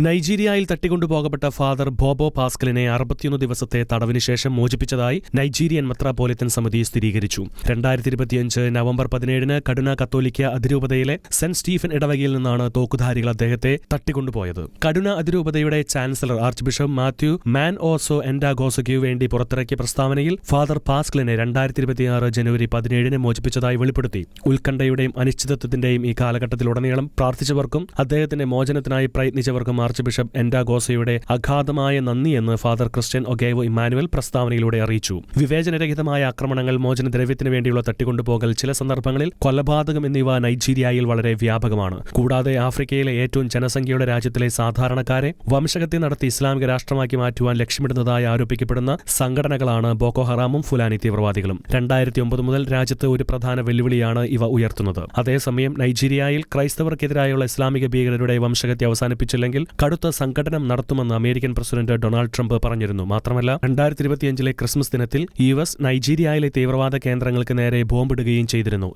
നൈജീരിയയിൽ തട്ടിക്കൊണ്ടുപോകപ്പെട്ട father ബോബോ പാസ്കലിനെ 61 ദിവസത്തെ തടവിന് ശേഷം മോചിപ്പിച്ചതായി Nigerian മെത്രാപ്പോലിത്തൻ സമിതി സ്ഥിരീകരിച്ചു. 2025 നവംബർ 17 കടുന കത്തോലിക്ക അതിരൂപതയിലെ സെന്റ് സ്റ്റീഫൻ ഇടവകയിൽ നിന്നാണ് തോക്കുധാരികൾ അദ്ദേഹത്തെ തട്ടിക്കൊണ്ടുപോയത്. കടുന അതിരൂപതയുടെ ചാൻസലർ ആർച്ച് ബിഷപ്പ് മാത്യു മാൻ ഓസോ എൻഡാഗോസയ്ക്കു വേണ്ടി പുറത്തിറക്കിയ പ്രസ്താവനയിൽ ഫാദർ പാസ്കലിനെ 2026 ജനുവരി 17 മോചിപ്പിച്ചതായി വെളിപ്പെടുത്തി. ഉത്കണ്ഠയുടെയും അനിശ്ചിതത്വത്തിന്റെയും ഈ കാലഘട്ടത്തിലുടനീളം പ്രാർത്ഥിച്ചവർക്കും അദ്ദേഹത്തിന്റെ മോചനത്തിനായി പ്രയത്നിച്ചവർക്കും ആർച്ച് ബിഷപ്പ് എൻഡാഗോസയുടെ അഗാധമായ നന്ദിയെന്ന് ഫാദർ ക്രിസ്ത്യൻ ഒഗേവോ ഇമ്മാനുവൽ പ്രസ്താവനയിലൂടെ അറിയിച്ചു. വിവേചനരഹിതമായ ആക്രമണങ്ങൾ, മോചനദ്രവ്യത്തിന് വേണ്ടിയുള്ള തട്ടിക്കൊണ്ടുപോകൽ, ചില സന്ദർഭങ്ങളിൽ കൊലപാതകം എന്നിവ നൈജീരിയയിൽ വളരെ വ്യാപകമാണ്. കൂടാതെ ആഫ്രിക്കയിലെ ഏറ്റവും ജനസംഖ്യയുടെ രാജ്യത്തിലെ സാധാരണക്കാരെ വംശഹത്യ നടത്തി ഇസ്ലാമിക രാഷ്ട്രമാക്കി മാറ്റുവാൻ ലക്ഷ്യമിടുന്നതായി ആരോപിക്കപ്പെടുന്ന സംഘടനകളാണ് ബോക്കോ ഹറാമും ഫുലാനി തീവ്രവാദികളും. 2009 മുതൽ രാജ്യത്ത് ഒരു പ്രധാന വെല്ലുവിളിയാണ് ഇവ ഉയർത്തുന്നത്. അതേസമയം നൈജീരിയയിൽ ക്രൈസ്തവർക്കെതിരായുള്ള ഇസ്ലാമിക ഭീകരരുടെ വംശഹത്യ അവസാനിപ്പിച്ചില്ലെങ്കിൽ കടുത്ത സംഘടനം നടത്തുമെന്ന് അമേരിക്കൻ പ്രസിഡന്റ് ഡൊണാൾഡ് ട്രംപ് പറഞ്ഞിരുന്നു. മാത്രമല്ല 2025 ക്രിസ്മസ് ദിനത്തിൽ US നൈജീരിയയിലെ തീവ്രവാദ കേന്ദ്രങ്ങൾക്ക് നേരെ ബോംബിടുകയും ചെയ്തിരുന്നു.